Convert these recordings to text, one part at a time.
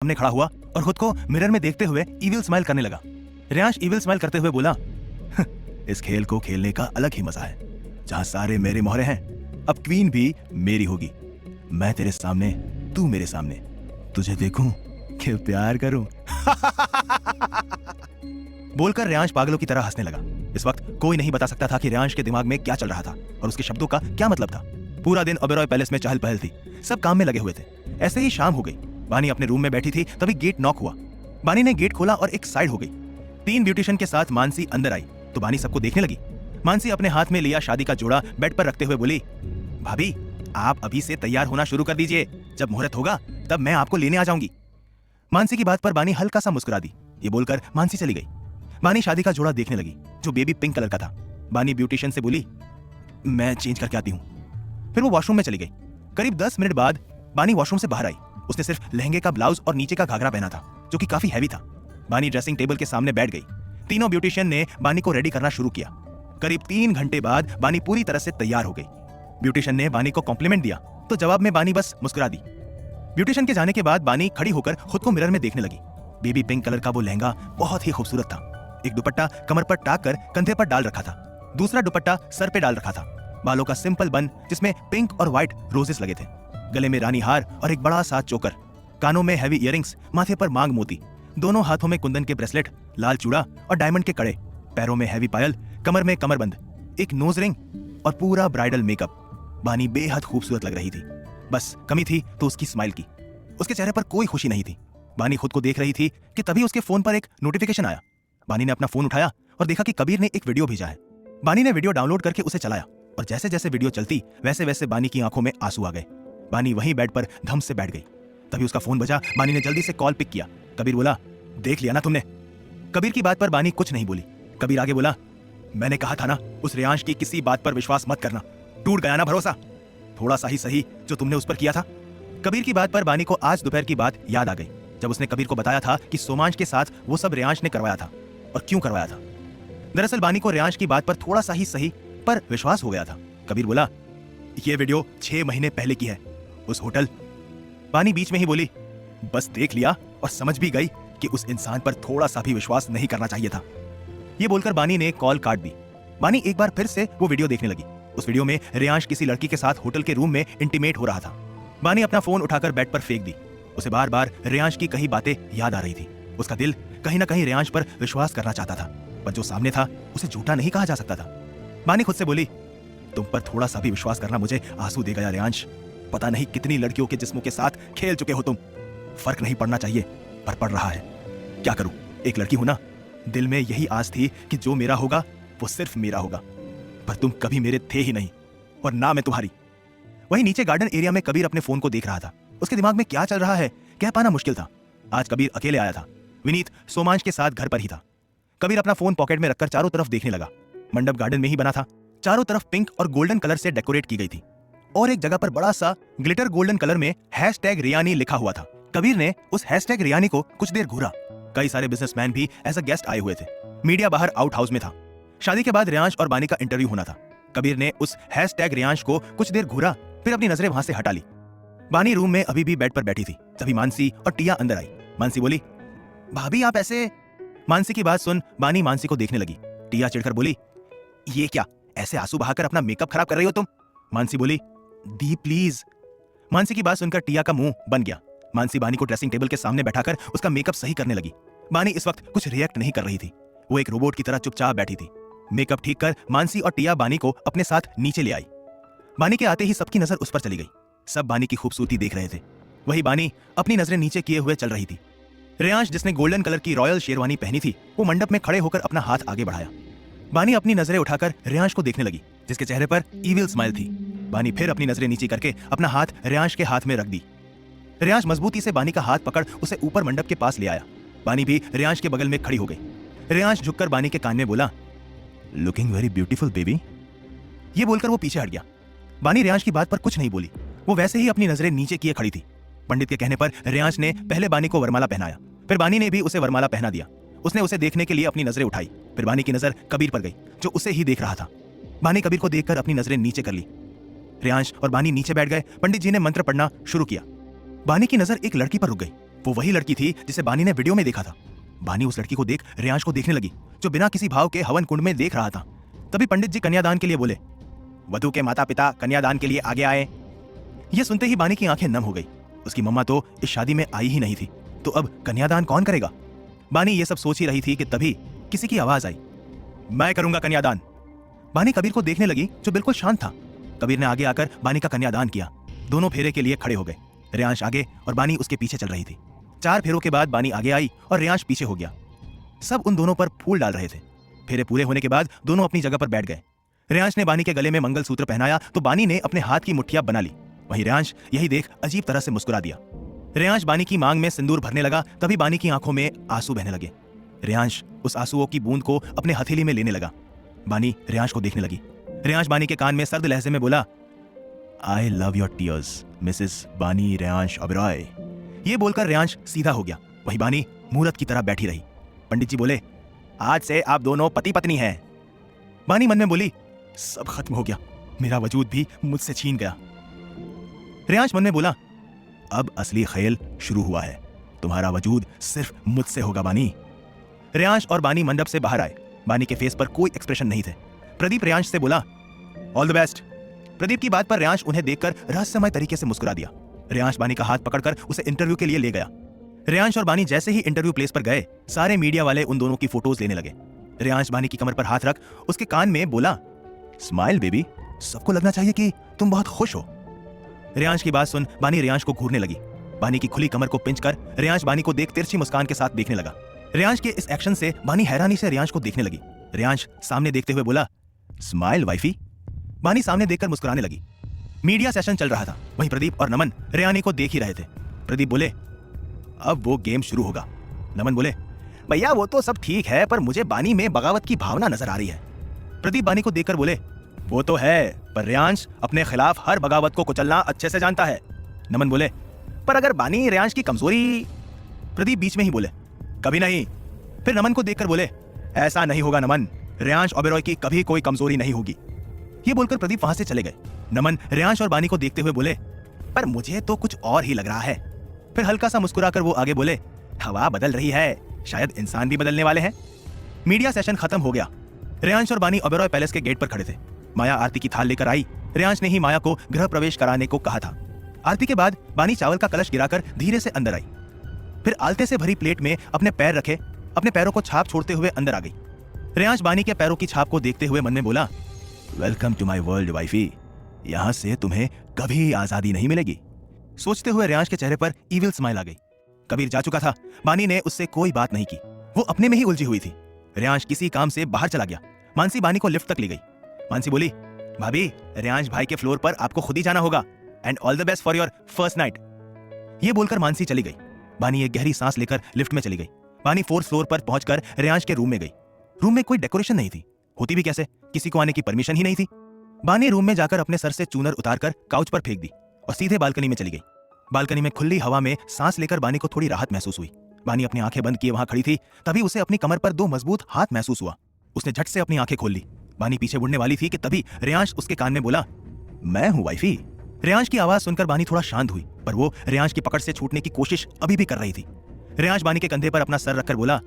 सामने खड़ा हुआ और खुद को मिरर में देखते हुए इविल स्माइल करने लगा। रेयांश इविल स्माइल करते हुए बोला, इस खेल को खेलने का अलग ही मजा है, जहां सारे मेरे मोहरे हैं। अब क्वीन भी मेरी होगी। मैं तेरे सामने, तू मेरे सामने, तुझे देखूं कि प्यार करूं। बोलकर रेयांश पागलों की तरह हंसने लगा। इस वक्त कोई नहीं बता सकता था कि रेयांश के दिमाग में क्या चल रहा था और उसके शब्दों का क्या मतलब था। पूरा दिन ओबेरॉय पैलेस में चहल पहल थी, सब काम में लगे हुए थे। ऐसे ही शाम हो गई। बानी अपने रूम में बैठी थी, तभी गेट नॉक हुआ। बानी ने गेट खोला और एक साइड हो गई। 3 ब्यूटिशियन के साथ मानसी अंदर आई तो बानी सबको देखने लगी। मानसी अपने हाथ में लिया शादी का जोड़ा बेड पर रखते हुए बोली, भाभी आप अभी से तैयार होना शुरू कर दीजिए, जब मुहूर्त होगा तब मैं आपको लेने आ जाऊंगी। मानसी की बात पर बानी हल्का सा मुस्कुरा दी। ये बोलकर मानसी चली गई। बानी शादी का जोड़ा देखने लगी जो बेबी पिंक कलर का था। बानी ब्यूटिशियन से बोली, मैं चेंज करके आती हूँ। फिर वो वॉशरूम में चली गई। करीब 10 मिनट बाद बानी वॉशरूम से बाहर आई। उसने सिर्फ लहंगे का ब्लाउज और नीचे का घाघरा पहना था जो कि काफी हैवी था। बानी ड्रेसिंग टेबल के सामने बैठ गई। तीनों ब्यूटिशियन ने बानी को रेडी करना शुरू किया। करीब 3 घंटे बाद बानी पूरी तरह से तैयार हो गई। ब्यूटिशियन ने बानी को कॉम्प्लीमेंट दिया तो जवाब में बानी बस मुस्कुरा दी। ब्यूटिशियन के जाने के बाद बानी खड़ी होकर खुद को मिरर में देखने लगी। बेबी पिंक कलर का वो लहंगा बहुत ही खूबसूरत था। एक दुपट्टा कमर पर टाक कर कंधे पर डाल रखा था, दूसरा दुपट्टा सर पे डाल रखा था। बालों का सिंपल बन जिसमें पिंक और व्हाइट रोजेस लगे थे। गले में रानी हार और एक बड़ा सा चोकर। कानों में हैवी इयररिंग्स, माथे पर मांग मोती, दोनों हाथों में कुंदन के ब्रेसलेट, लाल चूड़ा और डायमंड के कड़े, पैरों में हैवी पायल, कमर में कमरबंद, एक नोज रिंग और पूरा ब्राइडल मेकअप। बानी बेहद खूबसूरत लग रही थी। बस कमी थी तो उसकी स्माइल की। उसके चेहरे पर कोई खुशी नहीं थी। बानी खुद को देख रही थी कि तभी उसके फोन पर एक नोटिफिकेशन आया। बानी ने अपना फोन उठाया और देखा कि कबीर ने एक वीडियो भेजा है। बानी ने वीडियो डाउनलोड करके उसे चलाया और जैसे जैसे वीडियो चलती वैसे वैसे बानी की आंखों में आंसू आ गए। बानी वहीं बेड पर धम से बैठ गई। तभी उसका फोन बजा। बानी ने जल्दी से कॉल पिक किया। कबीर बोला, देख लिया ना तुमने? कबीर की बात पर बानी कुछ नहीं बोली। कबीर आगे बोला, मैंने कहा था ना, उस रेयांश की किसी बात पर विश्वास मत करना। टूट गया ना भरोसा, थोड़ा सा ही सही जो तुमने उस पर किया था। कबीर की बात पर बानी को आज दोपहर की बात याद आ गई, जब उसने कबीर को बताया था कि सोमांश के साथ वो सब रेयांश ने करवाया था और क्यों करवाया था। दरअसल बानी को रेयांश की बात पर थोड़ा सा ही सही पर विश्वास हो गया था। कबीर बोला, ये वीडियो 6 महीने पहले की है, उस होटल। बानी बीच में ही बोली, बस देख लिया और समझ भी गई कि उस इंसान पर थोड़ा सा भी विश्वास नहीं करना चाहिए था। ये बोलकर बानी ने कॉल काट दी। बानी एक बार फिर से वो वीडियो देखने लगी। उस वीडियो में रेयांश किसी लड़की के साथ होटल के रूम में इंटीमेट हो रहा था। बानी अपना फोन उठाकर बेड पर फेंक दी। उसे बार बार रेयांश की कही बातें याद आ रही थी। उसका दिल कहीं ना कहीं रेयांश पर विश्वास करना चाहता था, पर जो सामने था उसे झूठा नहीं कहा जा सकता था। बानी खुद से बोली, तुम पर थोड़ा सा भी विश्वास करना मुझे आंसू दे गया रेयांश। पता नहीं कितनी लड़कियों के जिस्मों के साथ खेल चुके हो तुम। फर्क नहीं पड़ना चाहिए पर पड़ रहा है। क्या करूं, एक लड़की हूं ना। दिल में यही आस थी कि जो मेरा होगा वो सिर्फ मेरा होगा, पर तुम कभी मेरे थे ही नहीं और ना मैं तुम्हारी। वहीं नीचे गार्डन एरिया में कबीर अपने फोन को देख रहा था। उसके दिमाग में क्या चल रहा है कह पाना मुश्किल था। आज कबीर अकेले आया था। विनीत सोमांश के साथ घर पर ही था। कबीर अपना फोन पॉकेट में रखकर चारों तरफ देखने लगा। मंडप गार्डन में ही बना था। चारों तरफ पिंक और गोल्डन कलर से डेकोरेट की गई थी और एक जगह पर बड़ा सा ग्लिटर गोल्डन कलर में #रियानी लिखा हुआ था। कबीर ने उस #रियानी को कुछ देर घूरा। कई सारे बिजनेसमैन भी एज अ गेस्ट आए हुए थे। मीडिया बाहर आउट हाउस में था। शादी के बाद रेयांश और बानी का इंटरव्यू होना था। कबीर ने उस #रियांश को कुछ देर घूरा, फिर अपनी नजरें वहां से हटा ली। बानी रूम में अभी भी बेड पर बैठी थी। तभी मानसी और टिया अंदर आई। मानसी बोली, भाभी आप ऐसे। मानसी की बात सुन बानी मानसी को देखने लगी। टिया चिढ़कर बोली, ये क्या, ऐसे आंसू बहाकर अपना मेकअप खराब कर रही हो तुम? मानसी बोली, दी प्लीज। मानसी की बात सुनकर टिया का मुंह बन गया। मानसी बानी को ड्रेसिंग टेबल के सामने बैठाकर उसका मेकअप सही करने लगी। बानी इस वक्त कुछ रिएक्ट नहीं कर रही थी। वो एक रोबोट की तरह चुपचाप बैठी थी। मेकअप ठीक कर मानसी और टिया बानी को अपने साथ नीचे ले आई। बानी के आते ही सबकी नजर उस पर चली गई। सब बानी की खूबसूरती देख रहे थे। वही बानी अपनी नजरें नीचे किए हुए चल रही थी। रेयांश जिसने गोल्डन कलर की रॉयल शेरवानी पहनी थी, वो मंडप में खड़े होकर अपना हाथ आगे बढ़ाया। बानी अपनी नजरें उठाकर रेयांश को देखने लगी, जिसके चेहरे पर इविल स्माइल थी। बानी फिर अपनी नजरें नीचे करके अपना हाथ रेयांश के हाथ में रख दी। रेयांश मजबूती से बानी का हाथ पकड़ उसे ऊपर मंडप के पास ले आया। बानी भी रेयांश के बगल में खड़ी हो गई। रेयांश झुककर बानी के कान में बोला, लुकिंग वेरी ब्यूटीफुल बेबी। ये बोलकर वो पीछे हट गया। बानी रेयांश की बात पर कुछ नहीं बोली। वो वैसे ही अपनी नजरें नीचे किए खड़ी थी। पंडित के कहने पर रेयांश ने पहले बानी को वरमाला पहनाया, फिर बानी ने भी उसे वरमाला पहना दिया। उसने उसे देखने के लिए अपनी नजरें उठाई। फिर बानी की नजर कबीर पर गई, जो उसे ही देख रहा था। बानी कबीर को देखकर अपनी नजरें नीचे कर ली। रेयांश और बानी नीचे बैठ गए। पंडित जी ने मंत्र पढ़ना शुरू किया। बानी की नजर एक लड़की पर रुक गई। वो वही लड़की थी जिसे बानी ने वीडियो में देखा था। बानी उस लड़की को देख रेयांश को देखने लगी, जो बिना किसी भाव के हवन कुंड में देख रहा था। तभी पंडित जी कन्यादान के लिए बोले, वधू के माता पिता कन्यादान के लिए आगे आए। ये सुनते ही बानी की आंखें नम हो गई। उसकी मम्मा तो इस शादी में आई ही नहीं थी, तो अब कन्यादान कौन करेगा? बानी ये सब सोच ही रही थी कि तभी किसी की आवाज आई, मैं करूंगा कन्यादान। बानी कबीर को देखने लगी, जो बिल्कुल शांत था। कबीर ने आगे आकर बानी का कन्यादान किया। दोनों फेरे के लिए खड़े हो गए। रेयांश आगे और बानी उसके पीछे चल रही थी। 4 फेरों के बाद बानी आगे आई और रेयांश पीछे हो गया। सब उन दोनों पर फूल डाल रहे थे। फेरे पूरे होने के बाद दोनों अपनी जगह पर बैठ गए। रेयांश ने बानी के गले में मंगलसूत्र पहनाया तो बानी ने अपने हाथ की मुट्ठियां बना ली। वहीं रेयांश यही देख अजीब तरह से मुस्कुरा दिया। रेयांश बानी की मांग में सिंदूर भरने लगा, तभी बानी की आंखों में आंसू बहने लगे। रेयांश उस आंसुओं की बूंद को अपने हथेली में लेने लगा। बानी रेयांश को देखने लगी। रेयांश बानी के कान में सर्द लहजे में बोला, I love your tears Mrs बानी रेयांश ओबेरॉय। ये बोलकर रेयांश सीधा हो गया। वहीं बानी मूरत की तरह बैठी रही। पंडित जी बोले, आज से आप दोनों पति पत्नी हैं। बानी मन में बोली, सब खत्म हो गया, मेरा वजूद भी मुझसे छीन गया। रेयांश मन में बोला, अब असली खेल शुरू हुआ है, तुम्हारा वजूद सिर्फ मुझसे होगा बानी। रेयांश और बानी मंडप से बाहर आए। बानी के फेस पर कोई एक्सप्रेशन नहीं थे। प्रदीप रेयांश से बोला, ऑल द बेस्ट। प्रदीप की बात पर रेयांश उन्हें देखकर रहस्यमय तरीके से मुस्कुरा दिया। रेयांश बानी का हाथ पकड़कर उसे इंटरव्यू के लिए ले गया। रेयांश और बानी जैसे ही इंटरव्यू प्लेस पर गए, सारे मीडिया वाले उन दोनों की फोटोज लेने लगे। रेयांश बानी की कमर पर हाथ रख उसके कान में बोला, स्माइल बेबी, सबको लगना चाहिए कि तुम बहुत खुश हो। रेयांश की बात सुन बानी रेयांश को घूरने लगी। बानी की खुली कमर को पिंच कर रेयांश बानी को देख तिरछी मुस्कान के साथ देखने लगा। रेयांश के इस एक्शन से बानी हैरानी से रेयांश को देखने लगी। रेयांश सामने देखते हुए बोला, स्माइल वाइफी। बानी सामने देखकर मुस्कुराने लगी। मीडिया सेशन चल रहा था। वहीं प्रदीप और नमन रेयानी को देख ही रहे थे। प्रदीप बोले, अब वो गेम शुरू होगा। नमन बोले, भैया वो तो सब ठीक है, पर मुझे बानी में बगावत की भावना नजर आ रही है। प्रदीप बानी को देखकर बोले, वो तो है, पर रेयांश अपने खिलाफ हर बगावत को कुचलना अच्छे से जानता है। नमन बोले, पर अगर बानी रेयांश की कमजोरी। प्रदीप बीच में ही बोले, कभी नहीं। फिर नमन को देखकर बोले, ऐसा नहीं होगा नमन, रेयांश ओबेरॉय की कभी कोई कमजोरी नहीं होगी। ये बोलकर प्रदीप वहां से चले गए। नमन रेयांश और बानी को देखते हुए बोले, पर मुझे तो कुछ और ही लग रहा है। फिर हल्का सा मुस्कुराकर वो आगे बोले, हवा बदल रही है, शायद इंसान भी बदलने वाले हैं। मीडिया सेशन खत्म हो गया। रेयांश और बानी ओबेरॉय पैलेस के गेट पर खड़े थे। माया आरती की थाल लेकर आई। रेयांश ने ही माया को गृह प्रवेश कराने को कहा था। आरती के बाद बानी चावल का कलश गिराकर धीरे से अंदर आई। फिर आलते से भरी प्लेट में अपने पैर रखे, अपने पैरों को छाप छोड़ते हुए अंदर आ गई। रेयांश बानी के पैरों की छाप को देखते हुए मन में बोला, welcome to my world wifey, यहां से तुम्हें कभी आजादी नहीं मिलेगी। सोचते हुए रेयांश के चेहरे पर इविल स्माइल आ गई। कबीर जा चुका था। बानी ने उससे कोई बात नहीं की, वो अपने में ही उलझी हुई थी। रेयांश किसी काम से बाहर चला गया। मानसी बानी को लिफ्ट तक ले गई। मानसी बोली, भाभी, रेयांश भाई के फ्लोर पर आपको खुद ही जाना होगा, and all the best for your first night. ये बोलकर मानसी चली गई। बानी एक गहरी सांस लेकर लिफ्ट में चली गई। बानी 4th फ्लोर पर पहुंचकर रेयांश के रूम में गई। रूम में कोई डेकोरेशन नहीं थी, होती भी कैसे, किसी को आने की परमिशन ही नहीं थी। बानी रूम में जाकर अपने सर से चूनर उतारकर काउच पर फेंक दी और सीधे बालकनी में चली गई। बालकनी में खुली हवा में सांस लेकर बानी को थोड़ी राहत महसूस हुई। बानी अपनी आंखें बंद किए वहां खड़ी थी, तभी उसे अपनी कमर पर 2 मजबूत हाथ महसूस हुआ। उसने झट से अपनी आंखें खोल ली। बानी पीछे मुड़ने वाली थी कि तभी रेयांश उसके कान में बोला, मैं हूं वाइफी। रेयांश की आवाज सुनकर बानी थोड़ा शांत हुई, पर वो रेयांश की पकड़ से छूटने की कोशिश अभी भी कर रही थी। रेयांश बानी के कंधे पर अपना सर रखकर बोला,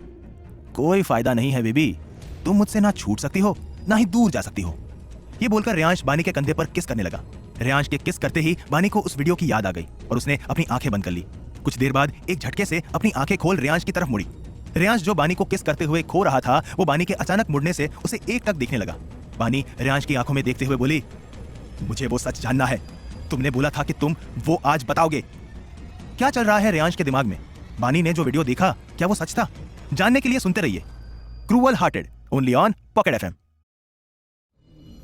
कोई फायदा नहीं है बेबी, तुम मुझसे ना छूट सकती हो ना ही दूर जा सकती हो। ये बोलकर रेयांश बानी के कंधे पर किस करने लगा। रेयांश के किस करते ही बानी को उस वीडियो की याद आ गई और उसने अपनी आंखें बंद कर ली। कुछ देर बाद एक झटके से अपनी आंखें खोल रेयांश की तरफ मुड़ी। रेयांश जो बानी को किस करते हुए खो रहा था, वो बानी के अचानक मुड़ने से उसे एकटक देखने लगा। बानी रेयांश की आंखों में देखते हुए बोली, मुझे वो सच जानना है, तुमने बोला था कि तुम वो आज बताओगे। क्या चल रहा है रेयांश के दिमाग में? बानी ने जो वीडियो देखा, क्या वो सच था? जानने के लिए सुनते रहिए cruel hearted, only on pocket FM.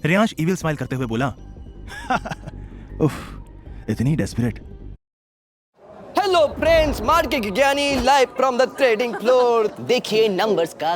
Reyansh evil smile करते हुए बोला, उफ, इतनी डेस्परेट। हेलो फ्रेंड्स, मार्केट ज्ञानी live from the trading floor. देखिए नंबर्स का